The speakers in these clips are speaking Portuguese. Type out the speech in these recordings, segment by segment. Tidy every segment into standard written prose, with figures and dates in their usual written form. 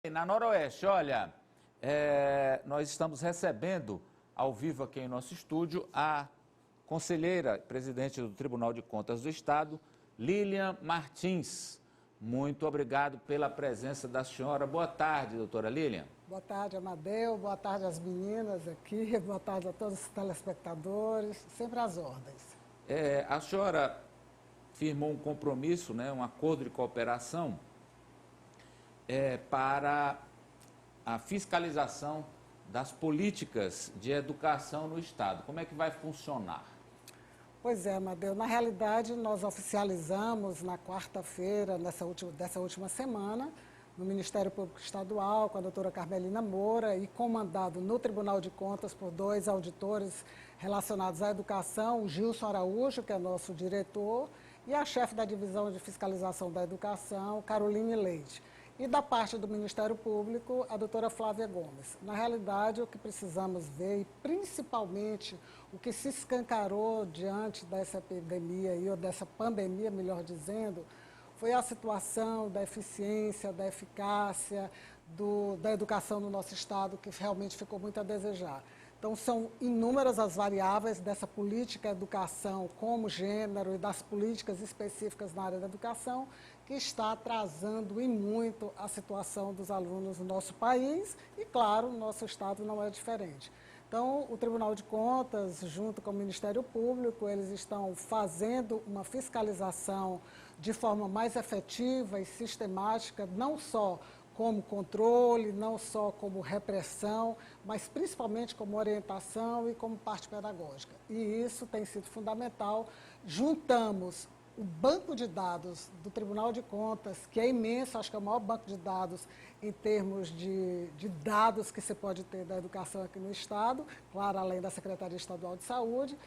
Na Noroeste, olha, nós estamos recebendo ao vivo aqui em nosso estúdio a conselheira, presidente do Tribunal de Contas do Estado, Lilian Martins. Muito obrigado pela presença da senhora. Boa tarde, doutora Lilian. Boa tarde, Amadeu. Boa tarde às meninas aqui. Boa tarde a todos os telespectadores. Sempre às ordens. A senhora firmou um compromisso, né, um acordo de cooperação para a fiscalização das políticas de educação no Estado. Como é que vai funcionar? Pois é, Amadeu. Na realidade, nós oficializamos na quarta-feira dessa última semana, no Ministério Público Estadual, com a doutora Carmelina Moura e comandado no Tribunal de Contas por dois auditores relacionados à educação, o Gilson Araújo, que é nosso diretor, e a chefe da Divisão de Fiscalização da Educação, Caroline Leite. E da parte do Ministério Público, a doutora Flávia Gomes. Na realidade, o que precisamos ver, e principalmente o que se escancarou diante dessa epidemia, ou dessa pandemia, melhor dizendo, foi a situação da eficiência, da eficácia da educação no nosso Estado, que realmente ficou muito a desejar. Então, são inúmeras as variáveis dessa política educação como gênero e das políticas específicas na área da educação que está atrasando e muito a situação dos alunos no nosso país e, claro, o nosso Estado não é diferente. Então, o Tribunal de Contas, junto com o Ministério Público, eles estão fazendo uma fiscalização de forma mais efetiva e sistemática, não só como controle, não só como repressão, mas principalmente como orientação e como parte pedagógica. E isso tem sido fundamental. Juntamos o banco de dados do Tribunal de Contas, que é imenso, acho que é o maior banco de dados em termos de dados que você pode ter da educação aqui no Estado, claro, além da Secretaria Estadual de Saúde,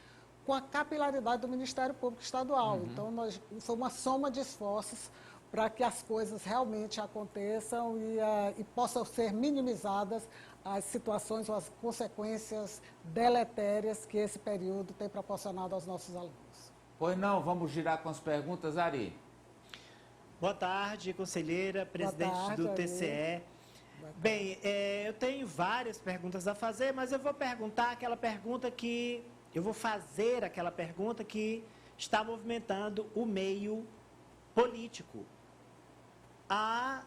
com a capilaridade do Ministério Público Estadual. Então, foi uma soma de esforços para que as coisas realmente aconteçam e possam ser minimizadas as situações ou as consequências deletérias que esse período tem proporcionado aos nossos alunos. Pois não, vamos girar com as perguntas, Ari. Boa tarde, conselheira, presidente do TCE. Bem, eu tenho várias perguntas a fazer, mas eu vou fazer aquela pergunta que está movimentando o meio político. A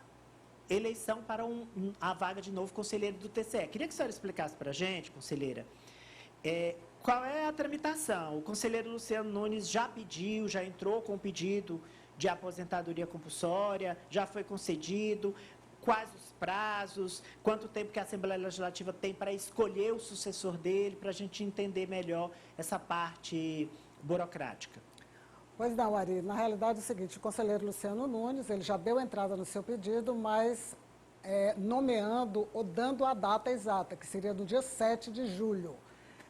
eleição para a vaga de novo conselheiro do TCE. Queria que a senhora explicasse para a gente, conselheira, qual é a tramitação. O conselheiro Luciano Nunes já entrou com o pedido de aposentadoria compulsória, já foi concedido, quais os prazos, quanto tempo que a Assembleia Legislativa tem para escolher o sucessor dele, para a gente entender melhor essa parte burocrática. Pois não, Ari, na realidade é o seguinte, o conselheiro Luciano Nunes, ele já deu entrada no seu pedido, mas nomeando ou dando a data exata, que seria do dia 7 de julho.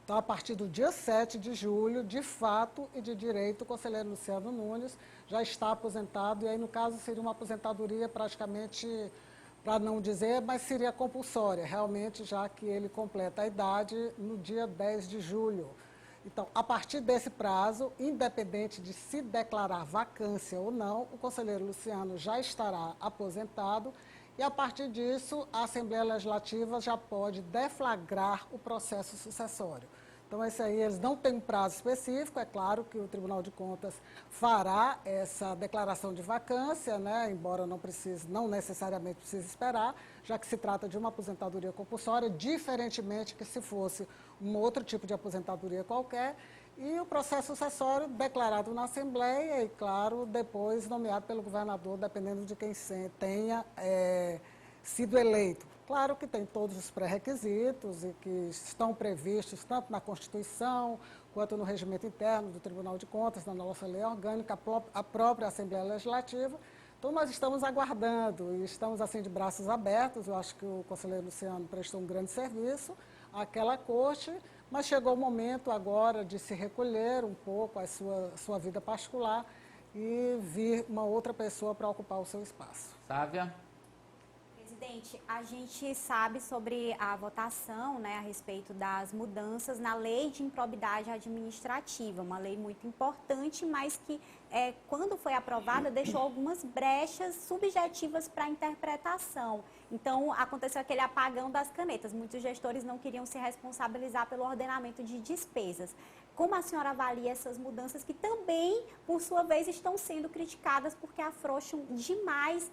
Então, a partir do dia 7 de julho, de fato e de direito, o conselheiro Luciano Nunes já está aposentado, e aí, no caso, seria uma aposentadoria praticamente, para não dizer, mas seria compulsória, realmente, já que ele completa a idade no dia 10 de julho. Então, a partir desse prazo, independente de se declarar vacância ou não, o conselheiro Luciano já estará aposentado e, a partir disso, a Assembleia Legislativa já pode deflagrar o processo sucessório. Então, esse aí, eles não têm um prazo específico, é claro que o Tribunal de Contas fará essa declaração de vacância, né, embora não necessariamente precise esperar, já que se trata de uma aposentadoria compulsória, diferentemente que se fosse um outro tipo de aposentadoria qualquer, e o processo sucessório declarado na Assembleia e, claro, depois nomeado pelo governador, dependendo de quem tenha sido eleito. Claro que tem todos os pré-requisitos e que estão previstos tanto na Constituição quanto no regimento interno do Tribunal de Contas, na nossa lei orgânica, a própria Assembleia Legislativa. Então, nós estamos aguardando e estamos assim de braços abertos. Eu acho que o conselheiro Luciano prestou um grande serviço àquela corte, mas chegou o momento agora de se recolher um pouco a sua vida particular e vir uma outra pessoa para ocupar o seu espaço. Sávia? Presidente, a gente sabe sobre a votação, né, a respeito das mudanças na lei de improbidade administrativa, uma lei muito importante, mas que quando foi aprovada deixou algumas brechas subjetivas para a interpretação. Então, aconteceu aquele apagão das canetas. Muitos gestores não queriam se responsabilizar pelo ordenamento de despesas. Como a senhora avalia essas mudanças que também, por sua vez, estão sendo criticadas porque afrouxam demais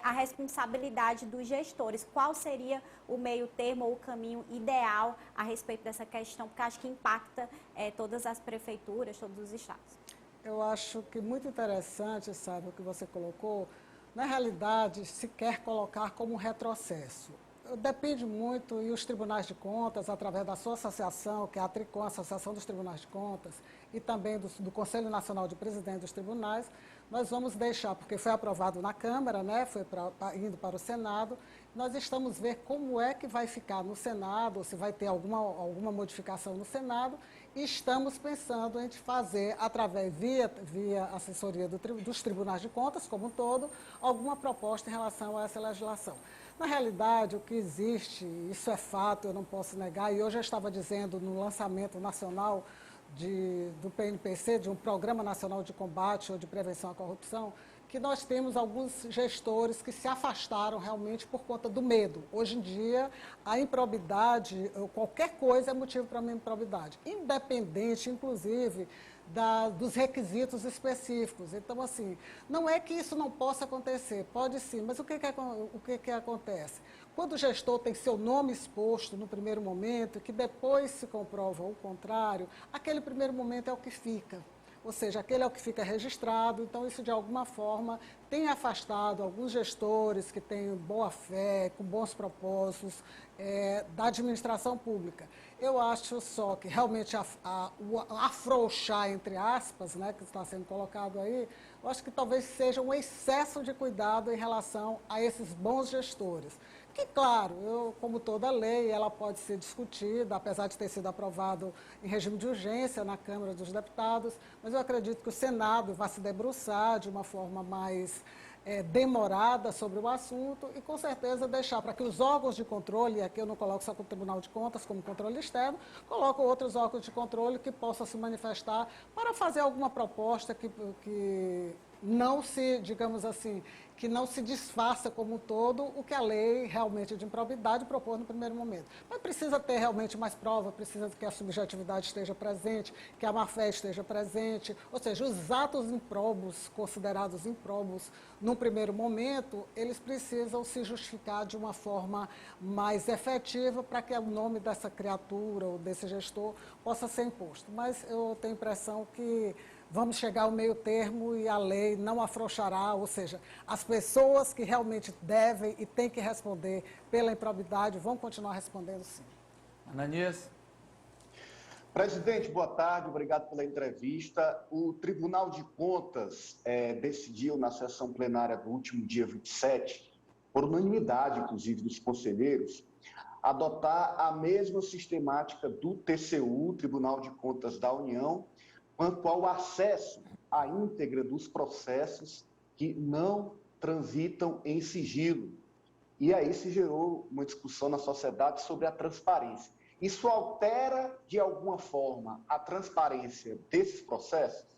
a responsabilidade dos gestores? Qual seria o meio termo ou o caminho ideal a respeito dessa questão? Porque acho que impacta todas as prefeituras, todos os estados. Eu acho que muito interessante, sabe, o que você colocou. Na realidade, se quer colocar como um retrocesso. Depende muito, e os tribunais de contas, através da sua associação, que é a Tricom, a Associação dos Tribunais de Contas, e também do Conselho Nacional de Presidentes dos Tribunais, nós vamos deixar, porque foi aprovado na Câmara, né, foi indo para o Senado, nós estamos ver como é que vai ficar no Senado, ou se vai ter alguma modificação no Senado, e estamos pensando em fazer, através, via assessoria dos tribunais de contas, como um todo, alguma proposta em relação a essa legislação. Na realidade, o que existe, isso é fato, eu não posso negar, e hoje eu estava dizendo no lançamento nacional do PNPC, de um Programa Nacional de Combate ou de Prevenção à Corrupção, que nós temos alguns gestores que se afastaram realmente por conta do medo. Hoje em dia, a improbidade, qualquer coisa é motivo para uma improbidade, independente, inclusive, dos requisitos específicos. Então, assim, não é que isso não possa acontecer, pode sim, mas o que acontece? Quando o gestor tem seu nome exposto no primeiro momento, que depois se comprova o contrário, aquele primeiro momento é o que fica. Ou seja, aquele é o que fica registrado, então isso de alguma forma tem afastado alguns gestores que têm boa fé, com bons propósitos, da administração pública. Eu acho só que realmente o afrouxar, entre aspas, né, que está sendo colocado aí, eu acho que talvez seja um excesso de cuidado em relação a esses bons gestores. Que, claro, como toda lei, ela pode ser discutida, apesar de ter sido aprovado em regime de urgência na Câmara dos Deputados, mas eu acredito que o Senado vai se debruçar de uma forma mais demorada sobre o assunto e, com certeza, deixar para que os órgãos de controle, e aqui eu não coloco só o Tribunal de Contas como controle externo, coloco outros órgãos de controle que possam se manifestar para fazer alguma proposta que não se, digamos assim, que não se desfaça como um todo o que a lei realmente de improbidade propôs no primeiro momento. Mas precisa ter realmente mais prova, precisa que a subjetividade esteja presente, que a má-fé esteja presente, ou seja, os atos improbos, considerados improbos num primeiro momento, eles precisam se justificar de uma forma mais efetiva para que o nome dessa criatura ou desse gestor possa ser imposto. Mas eu tenho a impressão que vamos chegar ao meio termo e a lei não afrouxará, ou seja, as pessoas que realmente devem e têm que responder pela improbidade vão continuar respondendo sim. Ananias? Presidente, boa tarde, obrigado pela entrevista. O Tribunal de Contas decidiu na sessão plenária do último dia 27, por unanimidade, inclusive, dos conselheiros, adotar a mesma sistemática do TCU, Tribunal de Contas da União, quanto ao acesso à íntegra dos processos que não transitam em sigilo. E aí se gerou uma discussão na sociedade sobre a transparência. Isso altera, de alguma forma, a transparência desses processos?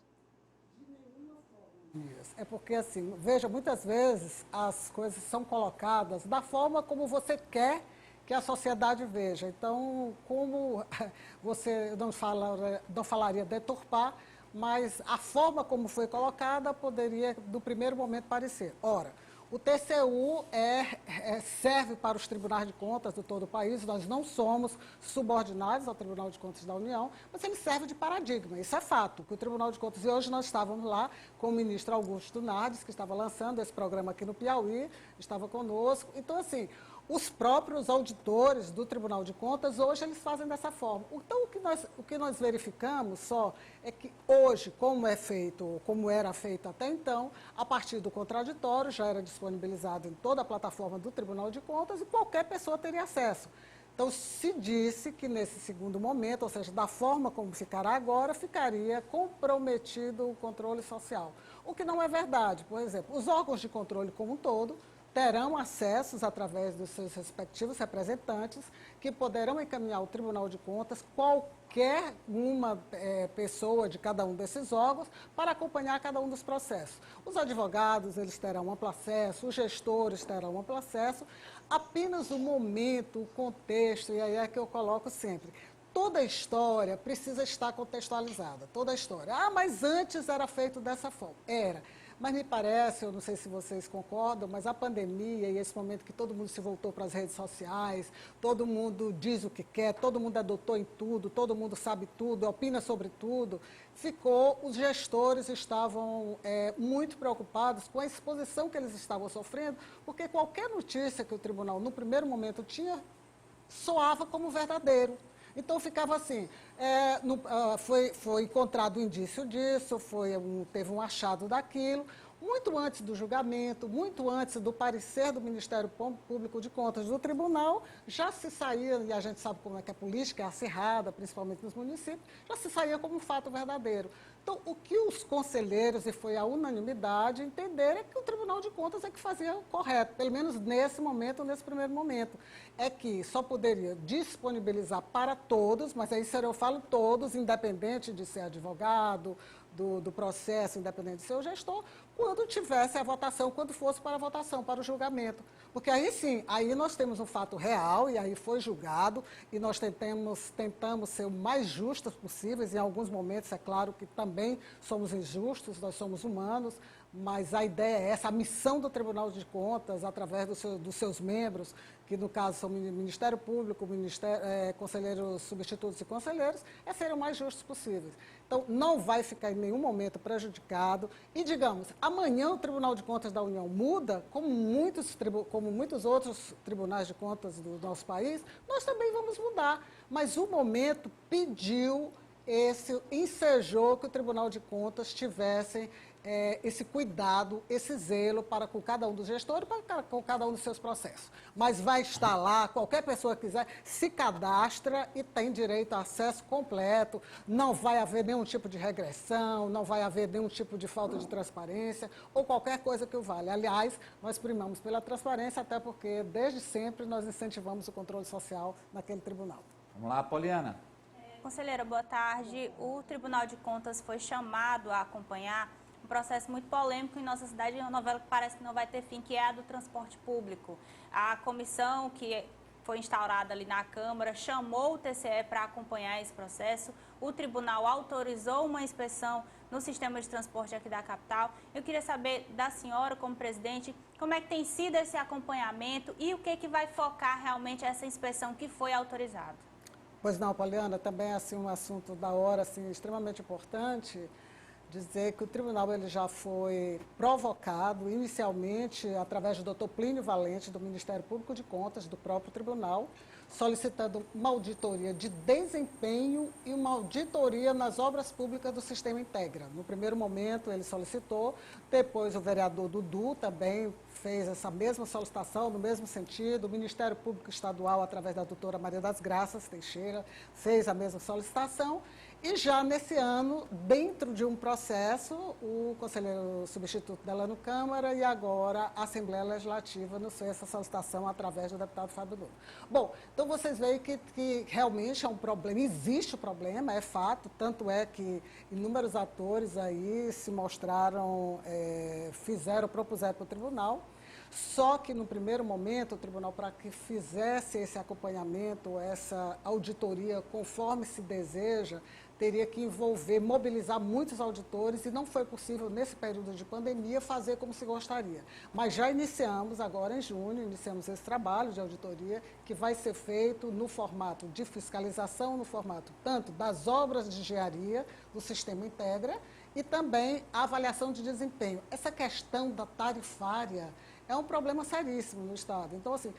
De nenhuma forma. É porque, assim, veja, muitas vezes as coisas são colocadas da forma como você quer que a sociedade veja. Então, como você não falaria deturpar, mas a forma como foi colocada poderia, do primeiro momento, parecer. Ora, o TCU serve para os tribunais de contas de todo o país, nós não somos subordinados ao Tribunal de Contas da União, mas ele serve de paradigma, isso é fato, que o Tribunal de Contas, e hoje nós estávamos lá com o ministro Augusto Nardes, que estava lançando esse programa aqui no Piauí, estava conosco, então assim, os próprios auditores do Tribunal de Contas, hoje eles fazem dessa forma. Então, o que nós verificamos só é que hoje, como é feito, como era feito até então, a partir do contraditório, já era disponibilizado em toda a plataforma do Tribunal de Contas e qualquer pessoa teria acesso. Então, se disse que nesse segundo momento, ou seja, da forma como ficará agora, ficaria comprometido o controle social. O que não é verdade. Por exemplo, os órgãos de controle como um todo terão acessos através dos seus respectivos representantes que poderão encaminhar ao Tribunal de Contas qualquer uma pessoa de cada um desses órgãos para acompanhar cada um dos processos. Os advogados, eles terão amplo acesso, os gestores terão amplo acesso, Apenas o momento, o contexto, e aí é que eu coloco sempre. Toda história precisa estar contextualizada, toda história. Ah, mas antes era feito dessa forma. Era. Mas me parece, eu não sei se vocês concordam, mas a pandemia e esse momento que todo mundo se voltou para as redes sociais, todo mundo diz o que quer, todo mundo é doutor em tudo, todo mundo sabe tudo, opina sobre tudo, os gestores estavam muito preocupados com a exposição que eles estavam sofrendo, porque qualquer notícia que o tribunal, no primeiro momento, tinha, soava como verdadeiro. Então, ficava assim, foi encontrado o indício disso, teve um achado daquilo, muito antes do julgamento, muito antes do parecer do Ministério Público de Contas do Tribunal, já se saía, e a gente sabe como é que a política é acirrada, principalmente nos municípios, já se saía como um fato verdadeiro. Então, o que os conselheiros, e foi a unanimidade, entenderam é que o Tribunal de Contas é que fazia o correto, pelo menos nesse momento, nesse primeiro momento. É que só poderia disponibilizar para todos, mas aí eu falo todos, independente de ser advogado, do processo, independente de ser o gestor, quando tivesse a votação, quando fosse para a votação, para o julgamento. Porque aí sim, aí nós temos um fato real, e aí foi julgado, e nós tentamos ser o mais justos possíveis, em alguns momentos, é claro que também somos injustos, nós somos humanos, mas a ideia é essa, a missão do Tribunal de Contas, através dos seus membros, que no caso são o Ministério Público, conselheiros substitutos e conselheiros, é serem o mais justos possíveis. Então, não vai ficar em nenhum momento prejudicado. E, digamos, amanhã o Tribunal de Contas da União muda, como muitos outros tribunais de contas do nosso país, nós também vamos mudar. Mas o momento ensejou que o Tribunal de Contas tivesse esse cuidado, esse zelo para com cada um dos gestores, para com cada um dos seus processos. Mas vai estar lá, qualquer pessoa que quiser, se cadastra e tem direito a acesso completo, não vai haver nenhum tipo de regressão, não vai haver nenhum tipo de falta de transparência ou qualquer coisa que o valha. Aliás, nós primamos pela transparência, até porque desde sempre nós incentivamos o controle social naquele tribunal. Vamos lá, Poliana. Conselheira, boa tarde. O Tribunal de Contas foi chamado a acompanhar um processo muito polêmico em nossa cidade, uma novela que parece que não vai ter fim, que é a do transporte público. A comissão que foi instaurada ali na Câmara chamou o TCE para acompanhar esse processo. O tribunal autorizou uma inspeção no sistema de transporte aqui da capital. Eu queria saber da senhora, como presidente, como é que tem sido esse acompanhamento e o que vai focar realmente essa inspeção que foi autorizada. Pois não, Poliana, também assim, um assunto da hora assim, extremamente importante, dizer que o tribunal ele já foi provocado inicialmente através do Dr. Plínio Valente, do Ministério Público de Contas, do próprio tribunal, solicitando uma auditoria de desempenho e uma auditoria nas obras públicas do Sistema Integra. No primeiro momento ele solicitou, depois o vereador Dudu também fez essa mesma solicitação, no mesmo sentido, o Ministério Público Estadual, através da doutora Maria das Graças Teixeira, fez a mesma solicitação. E já nesse ano, dentro de um processo, o conselheiro substituto dela no Câmara e agora a Assembleia Legislativa nos fez essa solicitação através do deputado Fábio Nunes. Bom, então vocês veem que realmente é um problema, existe o problema, é fato, tanto é que inúmeros atores aí se mostraram, propuseram para o tribunal. Só que, no primeiro momento, o tribunal, para que fizesse esse acompanhamento, essa auditoria conforme se deseja, teria que mobilizar muitos auditores e não foi possível, nesse período de pandemia, fazer como se gostaria. Mas já iniciamos, agora em junho, iniciamos esse trabalho de auditoria que vai ser feito no formato de fiscalização, no formato tanto das obras de engenharia do Sistema Integra e também a avaliação de desempenho. Essa questão da tarifária é um problema seríssimo no Estado. Então, assim,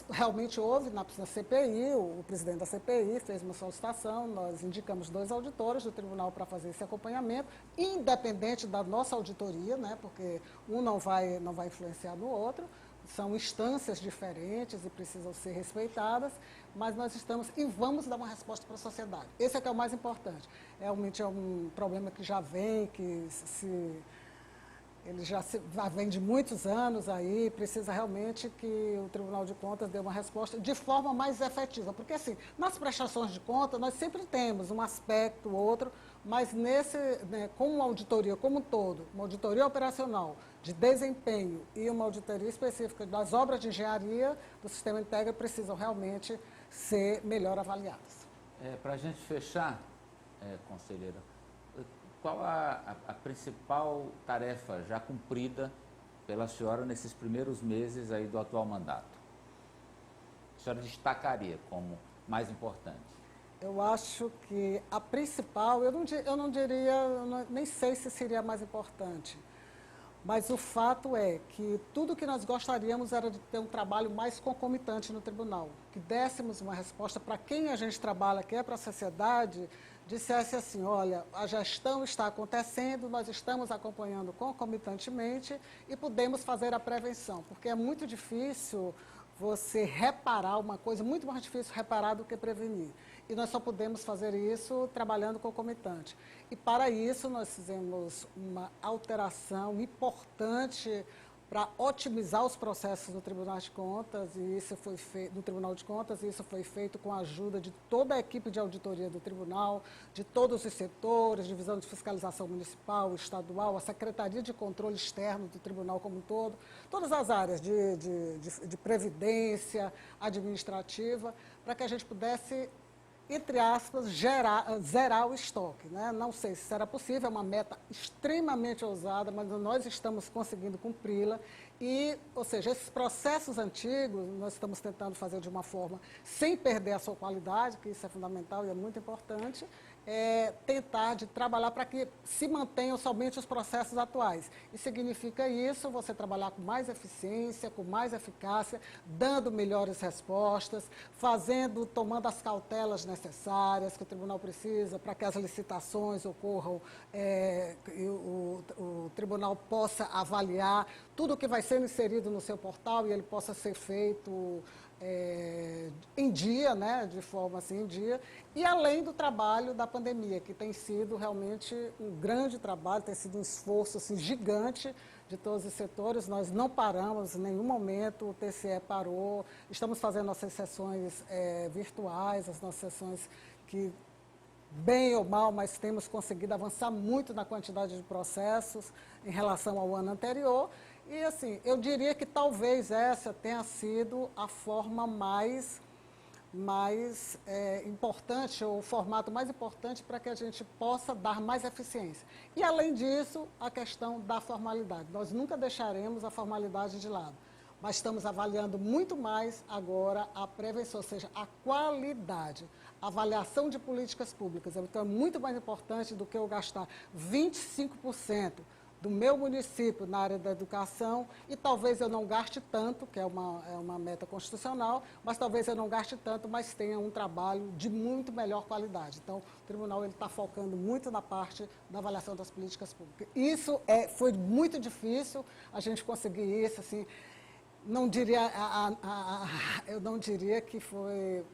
realmente houve na CPI, o presidente da CPI fez uma solicitação, nós indicamos 2 auditores do tribunal para fazer esse acompanhamento, independente da nossa auditoria, né, porque um não vai influenciar no outro, são instâncias diferentes e precisam ser respeitadas, mas nós estamos e vamos dar uma resposta para a sociedade. Esse é que é o mais importante. Realmente é um problema que já vem, que Ele já vem de muitos anos aí, precisa realmente que o Tribunal de Contas dê uma resposta de forma mais efetiva. Porque, assim, nas prestações de contas, nós sempre temos um aspecto ou outro, mas com uma auditoria como um todo, uma auditoria operacional de desempenho e uma auditoria específica das obras de engenharia do Sistema Integra precisam realmente ser melhor avaliadas. Para a gente fechar, conselheira, qual a principal tarefa já cumprida pela senhora nesses primeiros meses aí do atual mandato? A senhora destacaria como mais importante? Eu acho que a principal, eu não diria, nem sei se seria a mais importante, mas o fato é que tudo que nós gostaríamos era de ter um trabalho mais concomitante no tribunal, que dessemos uma resposta para quem a gente trabalha, que é para a sociedade, dissesse assim, olha, a gestão está acontecendo, nós estamos acompanhando concomitantemente e podemos fazer a prevenção, porque é muito difícil você reparar uma coisa, muito mais difícil reparar do que prevenir. E nós só podemos fazer isso trabalhando concomitante. E para isso nós fizemos uma alteração importante para otimizar os processos no Tribunal de Contas, e isso foi feito no Tribunal de Contas, e isso foi feito com a ajuda de toda a equipe de auditoria do Tribunal, de todos os setores, Divisão de Fiscalização Municipal, Estadual, a Secretaria de Controle Externo do Tribunal como um todo, todas as áreas de previdência, administrativa, para que a gente pudesse, entre aspas, zerar o estoque, né? Não sei se será possível, é uma meta extremamente ousada, mas nós estamos conseguindo cumpri-la. E, ou seja, esses processos antigos, nós estamos tentando fazer de uma forma sem perder a sua qualidade, que isso é fundamental e é muito importante, tentar de trabalhar para que se mantenham somente os processos atuais. E significa isso, você trabalhar com mais eficiência, com mais eficácia, dando melhores respostas, tomando as cautelas necessárias que o tribunal precisa para que as licitações ocorram, e o tribunal possa avaliar tudo o que vai ser inserido no seu portal e ele possa ser feito em dia, né, de forma assim, em dia, e além do trabalho da pandemia, que tem sido realmente um grande trabalho, tem sido um esforço assim, gigante de todos os setores, nós não paramos em nenhum momento, o TCE parou, estamos fazendo nossas sessões virtuais, as nossas sessões que, bem ou mal, mas temos conseguido avançar muito na quantidade de processos em relação ao ano anterior. E, assim, eu diria que talvez essa tenha sido a forma mais importante, ou o formato mais importante para que a gente possa dar mais eficiência. E, além disso, a questão da formalidade. Nós nunca deixaremos a formalidade de lado, mas estamos avaliando muito mais agora a prevenção, ou seja, a qualidade, a avaliação de políticas públicas. Então, é muito mais importante do que eu gastar 25% do meu município na área da educação, e talvez eu não gaste tanto, que é uma meta constitucional, mas talvez eu não gaste tanto, mas tenha um trabalho de muito melhor qualidade. Então, o tribunal está focando muito na parte da avaliação das políticas públicas. Isso foi muito difícil a gente conseguir isso, assim, não diria, eu não diria que foi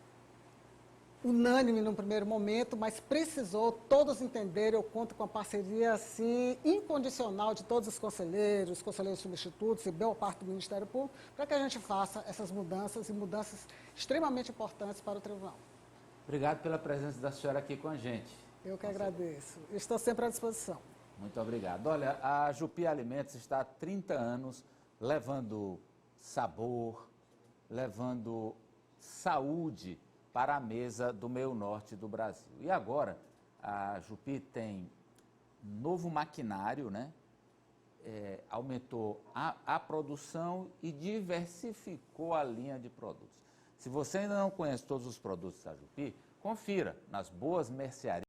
unânime no primeiro momento, mas precisou todos entenderem. Eu conto com a parceria assim, incondicional de todos os conselheiros substitutos e boa parte do Ministério Público, para que a gente faça essas mudanças, e mudanças extremamente importantes para o tribunal. Obrigado pela presença da senhora aqui com a gente. Eu que agradeço. Estou sempre à disposição. Muito obrigado. Olha, a Jupi Alimentos está há 30 anos levando sabor, levando saúde para a mesa do meio norte do Brasil. E agora, a Jupi tem novo maquinário, né? Aumentou a produção e diversificou a linha de produtos. Se você ainda não conhece todos os produtos da Jupi, confira nas boas mercearias.